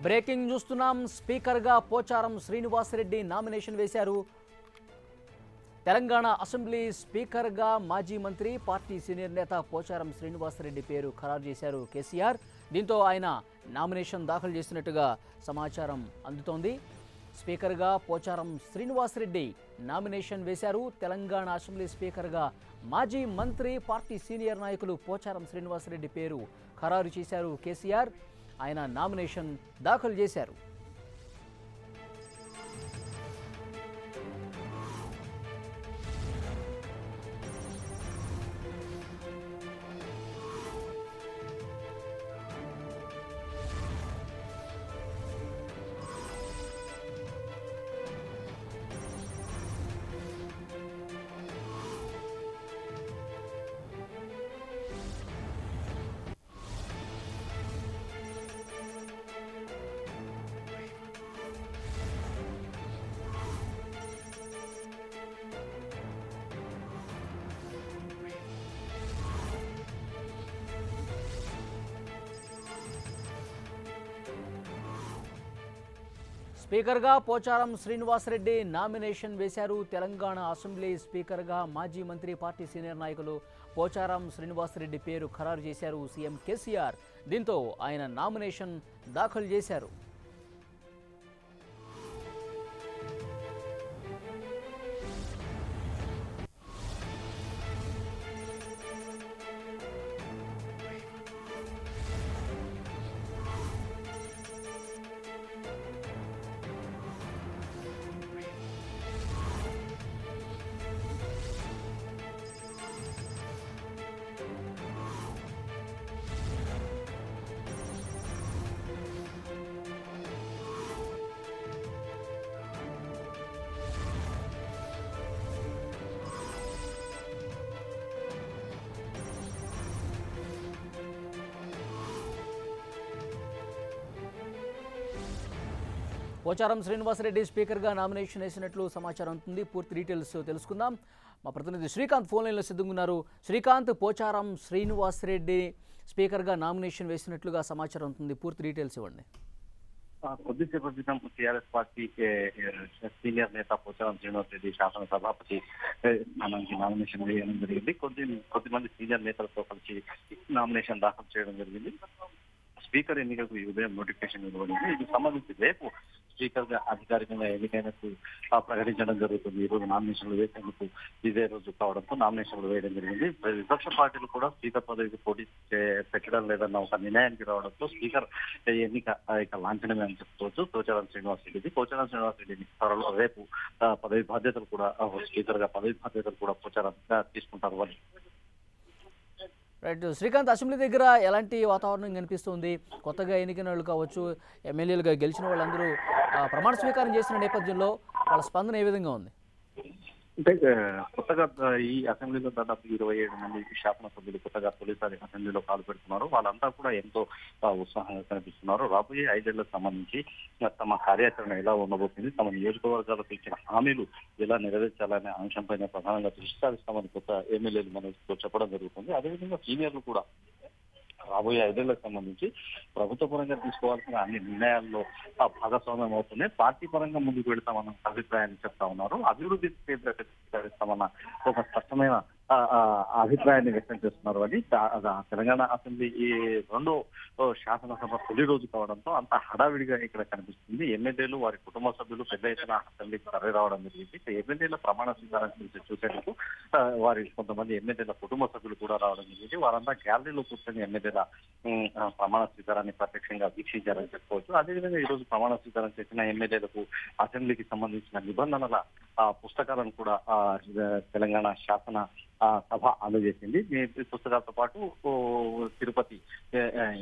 Breaking చూస్తున్నాం. స్పీకర్గా Pocharam Srinivasa Reddy nomination వేశారు. తెలంగాణ అసెంబ్లీ స్పీకర్గా మాజీ మంత్రి పార్టీ సీనియర్ నేత పోచారం శ్రీనివాసరెడ్డి పేరు ఖరారు చేశారు కేసీఆర్. దీంతో ఆయన నామినేషన్ దాఖలు చేసినట్టుగా సమాచారం అందుతోంది. స్పీకర్గా పోచారం శ్రీనివాసరెడ్డి నామినేషన్ వేశారు. తెలంగాణ అసెంబ్లీ స్పీకర్గా మాజీ మంత్రి పార్టీ సీనియర్ నాయకులు పోచారం శ్రీనివాసరెడ్డి పేరు ఖరారు చేశారు కేసీఆర్. ఆయన నామినేషన్ దాఖలు చేశారు. స్పీకర్గా పోచారం శ్రీనివాసరెడ్డి నామినేషన్ వేశారు. తెలంగాణ అసెంబ్లీ స్పీకర్గా మాజీ మంత్రి పార్టీ సీనియర్ నాయకులు పోచారం శ్రీనివాసరెడ్డి పేరు ఖరారు చేశారు సీఎం కేసీఆర్. దీంతో ఆయన నామినేషన్ దాఖలు చేశారు. పోచారం శ్రీనివాసరెడ్డి స్పీకర్గా నామినేషన్ వేసినట్లు సమాచారం ఉంటుంది. పూర్తి డీటెయిల్స్ తెలుసుకుందాం. మా ప్రతినిధి శ్రీకాంత్ ఫోన్ లైన్లో సిద్ధంగా ఉన్నారు. శ్రీకాంత్, పోచారం శ్రీనివాసరెడ్డి స్పీకర్గా నామినేషన్ వేసినట్లుగా సమాచారం ఉంటుంది. పూర్తి డీటెయిల్స్ ఇవ్వండి. కొద్దిసేపటి క్రితం టీఆర్ఎస్ పార్టీ సీనియర్ నేత పోచారం శ్రీనివాసరెడ్డి శాసన సభాపతి నామినేషన్ వేయడం జరిగింది. కొద్దిమంది సీనియర్ నేతలతో కలిసి నామినేషన్ దాఖలు చేయడం జరిగింది. స్పీకర్ ఎన్నికలకు ఈ ఉదయం నోటిఫికేషన్ ఇవ్వబడింది. ఇది సంబంధించి రేపు స్పీకర్ గా అధికారికంగా ఎన్నికైనకు ప్రకటించడం జరుగుతుంది. ఈ రోజు నామినేషన్లు వేసేందుకు ఇదే రోజు కావడంతో నామినేషన్లు వేయడం జరిగింది. విపక్ష పార్టీలు కూడా స్పీకర్ పదవికి పోటీ పెట్టడం లేదన్న ఒక నిర్ణయానికి రావడంతో స్పీకర్ ఎన్నిక ఇక లాంఛనమే అని చెప్పుకోవచ్చు. పోచారం శ్రీనివాసరెడ్డిని త్వరలో రేపు పదవి బాధ్యతలు కూడా స్పీకర్ గా పదవి బాధ్యతలు కూడా పోచారం తీసుకుంటారు అని. రైట్ శ్రీకాంత్, అసెంబ్లీ దగ్గర ఎలాంటి వాతావరణం కనిపిస్తుంది? కొత్తగా ఎన్నికైన వాళ్ళు కావచ్చు, ఎమ్మెల్యేలుగా గెలిచిన వాళ్ళందరూ ప్రమాణ స్వీకారం చేసిన నేపథ్యంలో వాళ్ళ స్పందన ఏ విధంగా ఉంది? అంటే కొత్తగా ఈ అసెంబ్లీలో దాదాపు 27 మంది శాసనసభ్యులు కొత్తగా తొలిసారి అసెంబ్లీలో పాలు పెడుతున్నారు. వాళ్ళంతా కూడా ఎంతో ఉత్సాహంగా కనిపిస్తున్నారు. రాబోయే 5 ఏళ్లకు సంబంధించి తమ కార్యాచరణ ఎలా ఉండబోతుంది, తమ నియోజకవర్గాలకు ఇచ్చిన హామీలు ఎలా నెరవేర్చాలనే అంశంపైన ప్రధానంగా దృష్టి సారిస్తామని కొత్త ఎమ్మెల్యేలు మనకు చెప్పడం జరుగుతుంది. అదేవిధంగా సీనియర్లు కూడా రాబోయే 5 ఏళ్లకు సంబంధించి ప్రభుత్వ పరంగా తీసుకోవాల్సిన అన్ని నిర్ణయాల్లో భాగస్వామ్యం అవుతున్నాయి. పార్టీ పరంగా ముందుకు వెళ్తామన్న అభిప్రాయాన్ని చెప్తా ఉన్నారు. అభివృద్ధి కేంద్రీకరిస్తామన్న ఒక స్పష్టమైన అభిప్రాయాన్ని వ్యక్తం చేస్తున్నారు. అని తెలంగాణ అసెంబ్లీ ఈ 2వ శాసనసభ తొలి రోజు కావడంతో అంత హడావిడిగా ఇక్కడ కనిపిస్తుంది. ఎమ్మెల్యేలు వారి కుటుంబ సభ్యులు పెద్ద ఎత్తున అసెంబ్లీకి తరలి రావడం జరిగింది. ఎమ్మెల్యేల ప్రమాణ స్వీకారం గురించి చూసేందుకు వారి కొంతమంది ఎమ్మెల్యేల కుటుంబ సభ్యులు కూడా రావడం జరిగింది. వారంతా గ్యాలరీలో కూర్చొని ఎమ్మెల్యేల ప్రమాణ స్వీకారాన్ని ప్రత్యక్షంగా వీక్షించారని చెప్పుకోవచ్చు. అదేవిధంగా ఈ రోజు ప్రమాణ స్వీకారం చేసిన ఎమ్మెల్యేలకు అసెంబ్లీకి సంబంధించిన నిబంధనల పుస్తకాలను కూడా తెలంగాణ శాసన సభ అందజేసింది. ఈ పుస్తకాలతో పాటు తిరుపతి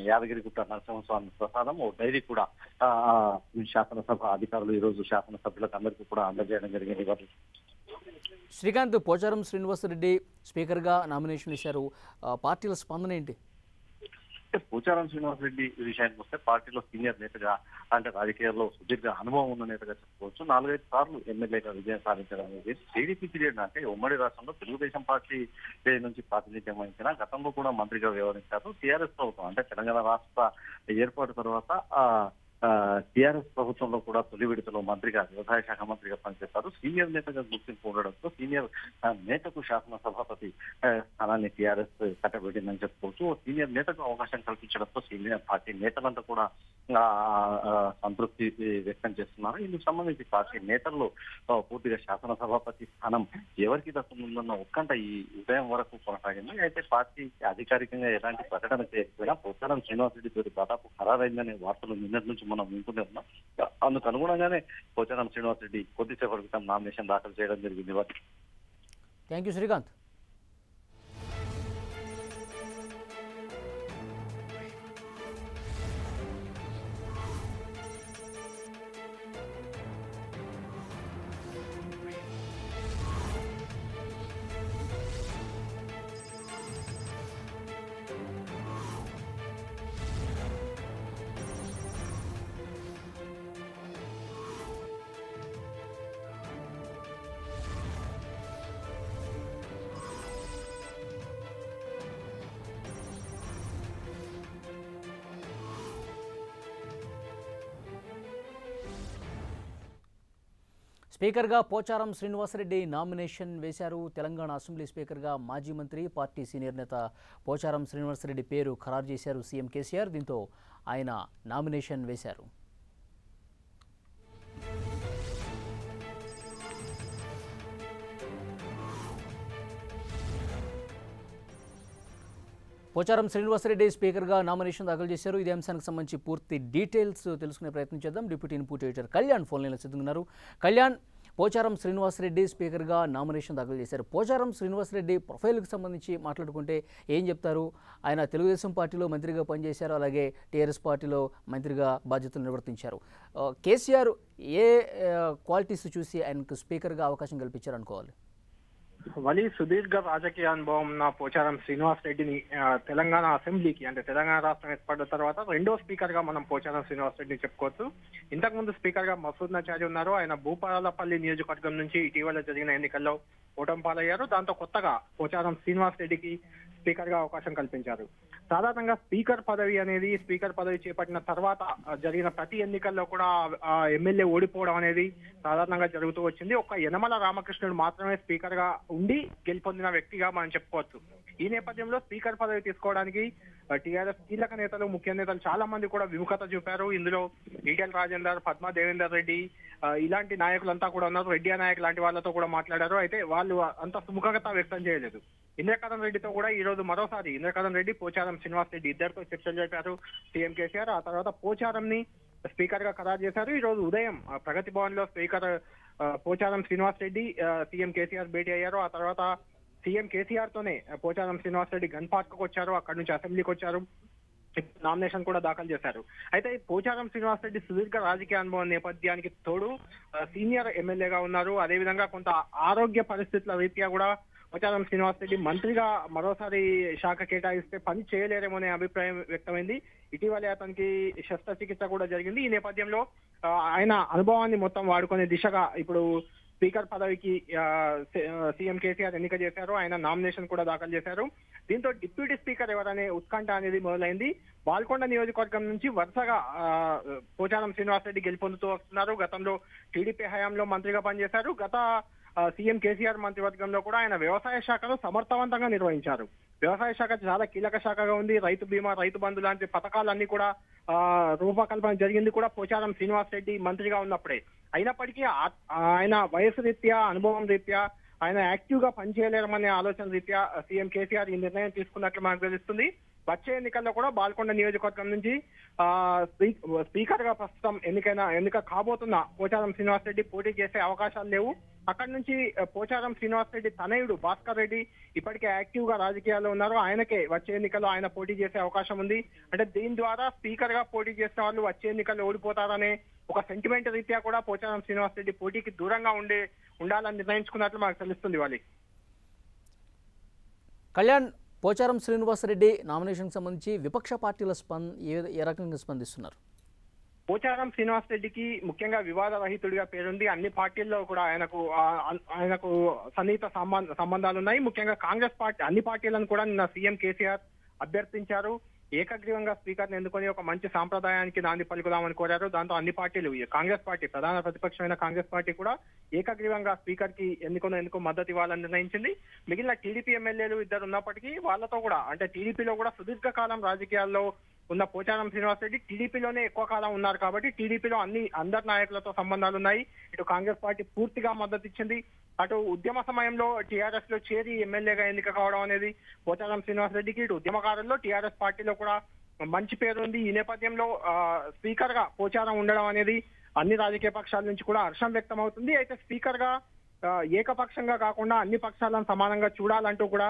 యాదగిరిగుట్ట నరసింహస్వామి ప్రసాదం ఓ డైరీ కూడా శాసనసభ అధికారులు ఈ రోజు శాసనసభ్యులకు అందరికీ కూడా అందజేయడం జరిగింది. శ్రీకాంత్, పోచారం శ్రీనివాసరెడ్డి స్పీకర్గా నామినేషన్ ఇచ్చారు. పార్టీల స్పందన ఏంటి? పోచారం శ్రీనివాసరెడ్డి విషయానికి వస్తే పార్టీలో సీనియర్ నేతగా అంటే రాజకీయాల్లో సుదీర్ఘ అనుభవం ఉన్న నేతగా చెప్పుకోవచ్చు. 4-5 సార్లు ఎమ్మెల్యేగా విజయం సాధించడం అనేది టీడీపీ పీరియడ్ అంటే ఉమ్మడి రాష్ట్రంలో తెలుగుదేశం పార్టీ నుంచి ప్రాతినిధ్యం వహించిన గతంలో కూడా మంత్రిగా వ్యవహరించారు. టీఆర్ఎస్ ప్రభుత్వం అంటే తెలంగాణ రాష్ట్ర ఏర్పాటు తర్వాత టీఆర్ఎస్ ప్రభుత్వంలో కూడా తొలి విడతలో మంత్రిగా వ్యవసాయ శాఖ మంత్రిగా పనిచేస్తారు. సీనియర్ నేతగా గుర్తింపు ఉండడంతో సీనియర్ నేతకు శాసనసభాపతి స్థానాన్ని టీఆర్ఎస్ కట్టబెట్టిందని చెప్పుకోవచ్చు. సీనియర్ నేతకు అవకాశం కల్పించడంతో సీనియర్ పార్టీ నేతలంతా కూడా సంతృప్తి వ్యక్తం చేస్తున్నారు. ఇందుకు సంబంధించి పార్టీ నేతల్లో పూర్తిగా శాసనసభాపతి స్థానం ఎవరికి దక్కుతుందన్న ఉత్కంఠ ఈ ఉదయం వరకు కొనసాగింది. అయితే పార్టీ అధికారికంగా ఎలాంటి ప్రకటన చేయకపోయినా పోచారం శ్రీనివాసరెడ్డి పేరు దాదాపు ఖరారైందనే వార్తలు నిన్నటి నుంచి మనం వింటూనే ఉన్నాం. అందుకు అనుగుణంగానే పోచారం శ్రీనివాసరెడ్డి కొద్దిసేపటి క్రితం నామినేషన్ దాఖలు చేయడం జరిగింది. Thank you Srikanth. స్పీకర్గా పోచారం శ్రీనివాసరెడ్డి నామినేషన్ వేశారు. తెలంగాణ అసెంబ్లీ స్పీకర్గా మాజీ మంత్రి పార్టీ సీనియర్ నేత పోచారం శ్రీనివాసరెడ్డి పేరు ఖరారు చేశారు సీఎం కేసీఆర్. దీంతో ఆయన నామినేషన్ వేశారు. పోచారం శ్రీనివాసరెడ్డి స్పీకర్గా నామినేషన్ దాఖలు చేశారు. ఇదే అంశానికి సంబంధించి పూర్తి డీటెయిల్స్ తెలుసుకునే ప్రయత్నం చేద్దాం. Deputy input editor Kalyan phone లైన్లో సిద్ధంగా ఉన్నారు. కళ్యాణ్, పోచారం శ్రీనివాసరెడ్డి స్పీకర్గా నామినేషన్ దాఖలు చేశారు. పోచారం శ్రీనివాసరెడ్డి ప్రొఫైల్కి సంబంధించి మాట్లాడుకుంటే ఏం చెప్తారు? ఆయన తెలుగుదేశం పార్టీలో మంత్రిగా పనిచేశారు, అలాగే టీఆర్ఎస్ పార్టీలో మంత్రిగా బాధ్యతలు నిర్వర్తించారు. కేసీఆర్ ఏ క్వాలిటీస్ చూసి ఆయనకు స్పీకర్గా అవకాశం కల్పించారు అనుకోవాలి? వలి సుదీర్ఘ రాజకీయ అనుభవం ఉన్న పోచారం శ్రీనివాస్ రెడ్డిని తెలంగాణ అసెంబ్లీకి అంటే తెలంగాణ రాష్ట్రం ఏర్పడిన తర్వాత రెండో స్పీకర్ గా మనం పోచారం శ్రీనివాస్ రెడ్డిని చెప్పుకోవచ్చు. ఇంతకుముందు స్పీకర్ గా మసూద్ నచారి ఉన్నారు. ఆయన భూపాలపల్లి నియోజకవర్గం నుంచి ఇటీవల జరిగిన ఎన్నికల్లో ఓటమి పాలయ్యారు. దాంతో కొత్తగా పోచారం శ్రీనివాస్ రెడ్డికి స్పీకర్ గా అవకాశం కల్పించారు. సాధారణంగా స్పీకర్ పదవి చేపట్టిన తర్వాత జరిగిన ప్రతి ఎన్నికల్లో కూడా ఎమ్మెల్యే ఓడిపోవడం అనేది సాధారణంగా జరుగుతూ వచ్చింది. ఒక్క యనమల రామకృష్ణుడు మాత్రమే స్పీకర్ గా ఉండి గెలుపొందిన వ్యక్తిగా మనం చెప్పుకోవచ్చు. ఈ నేపథ్యంలో స్పీకర్ పదవి తీసుకోవడానికి టీఆర్ఎస్ కీలక నేతలు, ముఖ్య నేతలు చాలా మంది కూడా విముఖత చూపారు. ఇందులో ఈటెల రాజేందర్, పద్మా దేవేందర్ రెడ్డి ఇలాంటి నాయకులంతా కూడా ఉన్నారు. రెడ్డి నాయక్ లాంటి వాళ్ళతో కూడా మాట్లాడారు. అయితే వాళ్ళు అంత సుముఖత వ్యక్తం చేయలేదు. ఇంద్రకరణ్ రెడ్డితో కూడా ఈ రోజు మరోసారి ఇంద్రకరణ్ రెడ్డి, పోచారం శ్రీనివాస్ రెడ్డి ఇద్దరితో చర్చలు జరిపారు సీఎం కేసీఆర్. ఆ తర్వాత పోచారం ని స్పీకర్ గా ఖరారు చేశారు. ఈ రోజు ఉదయం ప్రగతి భవన్ లో స్పీకర్ పోచారం శ్రీనివాస్ రెడ్డి సీఎం కేసీఆర్ భేటీ అయ్యారు. ఆ తర్వాత సీఎం కేసీఆర్ తోనే పోచారం శ్రీనివాస్ రెడ్డి గన్ పార్క్ కు వచ్చారు. అక్కడి నుంచి అసెంబ్లీకి వచ్చారు. నామినేషన్ కూడా దాఖలు చేశారు. అయితే పోచారం శ్రీనివాస్ రెడ్డి సుదీర్ఘ రాజకీయ అనుభవం నేపథ్యానికి తోడు సీనియర్ ఎమ్మెల్యేగా ఉన్నారు. అదేవిధంగా కొంత ఆరోగ్య పరిస్థితుల రీత్యా కూడా పోచారం శ్రీనివాస్ రెడ్డి మంత్రిగా మరోసారి శాఖ కేటాయిస్తే పని చేయలేరేమోనే అభిప్రాయం వ్యక్తమైంది. ఇటీవలే అతనికి శస్త్రచికిత్స కూడా జరిగింది. ఈ నేపథ్యంలో ఆయన అనుభవాన్ని మొత్తం వాడుకునే దిశగా ఇప్పుడు స్పీకర్ పదవికి సీఎం కేసీఆర్ ఎన్నిక చేశారు. ఆయన నామినేషన్ కూడా దాఖలు చేశారు. దీంతో డిప్యూటీ స్పీకర్ ఎవరనే ఉత్కంఠ అనేది మొదలైంది. బాల్కొండ నియోజకవర్గం నుంచి వరుసగా పోచారం శ్రీనివాస్ రెడ్డి గెలుపొందుతూ వస్తున్నారు. గతంలో టీడీపీ హయాంలో మంత్రిగా పనిచేశారు. గత సీఎం కేసీఆర్ మంత్రివర్గంలో కూడా ఆయన వ్యవసాయ శాఖను సమర్థవంతంగా నిర్వహించారు. వ్యవసాయ శాఖ చాలా కీలక శాఖగా ఉంది. రైతు బీమా, రైతు బంధు లాంటి పథకాలన్నీ కూడా రూపకల్పన జరిగింది కూడా పోచారం శ్రీనివాస్ రెడ్డి మంత్రిగా ఉన్నప్పుడే. అయినప్పటికీ ఆయన వయసు రీత్యా, అనుభవం రీత్యా ఆయన యాక్టివ్ గా పనిచేయలేరమనే ఆలోచన రీత్యా సీఎం కేసీఆర్ ఈ నిర్ణయం తీసుకున్నట్లు మనకు తెలుస్తుంది. వచ్చే ఎన్నికల్లో కూడా బాల్కొండ నియోజకవర్గం నుంచి స్పీకర్ గా ప్రస్తుతం ఎన్నిక కాబోతున్న పోచారం శ్రీనివాస్ రెడ్డి పోటీ చేసే అవకాశాలు లేవు. అక్కడి నుంచి పోచారం శ్రీనివాస్ రెడ్డి తనయుడు భాస్కర్ రెడ్డి ఇప్పటికే యాక్టివ్ గా రాజకీయాల్లో ఉన్నారు. ఆయనకే వచ్చే ఎన్నికల్లో ఆయన పోటీ చేసే అవకాశం ఉంది. అంటే దీని ద్వారా స్పీకర్ గా పోటీ చేసిన వాళ్ళు వచ్చే ఎన్నికల్లో ఓడిపోతారనే ఒక సెంటిమెంట్ రీత్యా కూడా పోచారం శ్రీనివాస్ రెడ్డి పోటీకి దూరంగా ఉండాలని నిర్ణయించుకున్నట్లు మనకు తెలుస్తుంది. వాళ్ళకి కళ్యాణ్, పోచారం శ్రీనివాసరెడ్డి నామినేషన్కి సంబంధించి విపక్ష పార్టీల ఏ రకంగా స్పందిస్తున్నారు? పోచారం శ్రీనివాస్ రెడ్డికి ముఖ్యంగా వివాద రహితుడిగా పేరుంది. అన్ని పార్టీల్లో కూడా ఆయనకు సన్నిహిత సంబంధాలు ఉన్నాయి. ముఖ్యంగా కాంగ్రెస్ పార్టీ అన్ని పార్టీలను కూడా నిన్న సీఎం కేసీఆర్ అభ్యర్థించారు. ఏకగ్రీవంగా స్పీకర్ని ఎన్నుకొని ఒక మంచి సాంప్రదాయానికి నాంది పలుకుదామని కోరారు. దాంతో అన్ని పార్టీలు, కాంగ్రెస్ పార్టీ, ప్రధాన ప్రతిపక్షమైన కాంగ్రెస్ పార్టీ కూడా ఏకగ్రీవంగా స్పీకర్ కి ఎన్నుకునేందుకు మద్దతు ఇవ్వాలని నిర్ణయించింది. మిగిలిన టీడీపీ ఎమ్మెల్యేలు ఇద్దరు ఉన్నప్పటికీ వాళ్ళతో కూడా, అంటే టీడీపీలో కూడా సుదీర్ఘకాలం రాజకీయాల్లో ఉన్న పోచారం శ్రీనివాసరెడ్డి టీడీపీలోనే ఎక్కువ కాలం ఉన్నారు కాబట్టి టీడీపీలో అందరి నాయకులతో సంబంధాలు ఉన్నాయి. ఇటు కాంగ్రెస్ పార్టీ పూర్తిగా మద్దతు ఇచ్చింది. అటు ఉద్యమ సమయంలో టీఆర్ఎస్ లో చేరి ఎమ్మెల్యేగా ఎన్నిక కావడం అనేది పోచారం శ్రీనివాసరెడ్డికి, ఇటు ఉద్యమకారుల్లో టీఆర్ఎస్ పార్టీలో కూడా మంచి పేరు ఉంది. ఈ నేపథ్యంలో స్పీకర్ గా పోచారం ఉండడం అనేది అన్ని రాజకీయ పక్షాల నుంచి కూడా హర్షం వ్యక్తం అవుతుంది. అయితే స్పీకర్ గా ఏకపక్షంగా కాకుండా అన్ని పక్షాలను సమానంగా చూడాలంటూ కూడా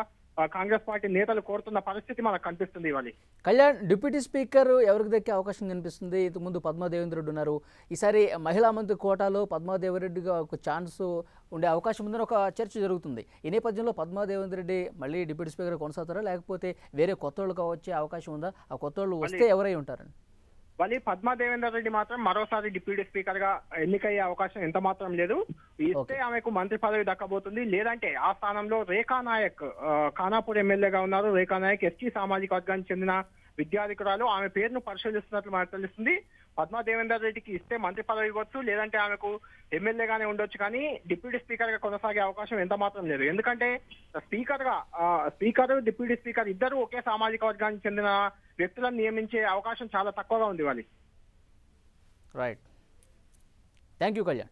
కాంగ్రెస్ పార్టీ నేతలు కోరుతున్న పరిస్థితి మనకు కనిపిస్తుంది. ఇవాళ కళ్యాణ్, డిప్యూటీ స్పీకర్ ఎవరికి దక్కే అవకాశం కనిపిస్తుంది? ఇంతకుముందు పద్మాదేవేంద్రుడు ఉన్నారు, ఈసారి మహిళా మంత్రి కోటాలో పద్మాదేవేంద్రెడ్డిగా ఒక ఛాన్స్ ఉండే అవకాశం ఉందని ఒక చర్చ జరుగుతుంది. ఈ నేపథ్యంలో పద్మాదేవేంద్రెడ్డి మళ్ళీ డిప్యూటీ స్పీకర్ కొనసాగుతారా, లేకపోతే వేరే కొత్త వాళ్ళకి వచ్చే అవకాశం ఉందా? ఆ కొత్త వాళ్ళు వస్తే ఎవరై ఉంటారని? మళ్ళీ పద్మాదేవేందర్ రెడ్డి మాత్రం మరోసారి డిప్యూటీ స్పీకర్ గా ఎన్నికయ్యే అవకాశం ఎంత మాత్రం లేదు. ఇస్తే ఆమెకు మంత్రి పదవి దక్కబోతుంది. లేదంటే ఆ స్థానంలో రేఖా నాయక్, ఖానాపూర్ ఎమ్మెల్యేగా ఉన్నారు. రేఖా నాయక్ ఎస్టీ సామాజిక వర్గానికి చెందిన విద్యాధికురాలు. ఆమె పేరును పరిశీలిస్తున్నట్లు మనకు తెలుస్తుంది. పద్మాదేవేందర్ రెడ్డికి ఇస్తే మంత్రి పదవి ఇవ్వచ్చు, లేదంటే ఆమెకు ఎమ్మెల్యేగానే ఉండొచ్చు. కానీ డిప్యూటీ స్పీకర్ గా కొనసాగే అవకాశం ఎంత మాత్రం లేదు. ఎందుకంటే స్పీకర్ డిప్యూటీ స్పీకర్ ఇద్దరు ఒకే సామాజిక వర్గానికి చెందిన వ్యక్తులను నియమించే అవకాశం చాలా తక్కువగా ఉంది. వాళ్ళు రైట్. Thank you Kalyan.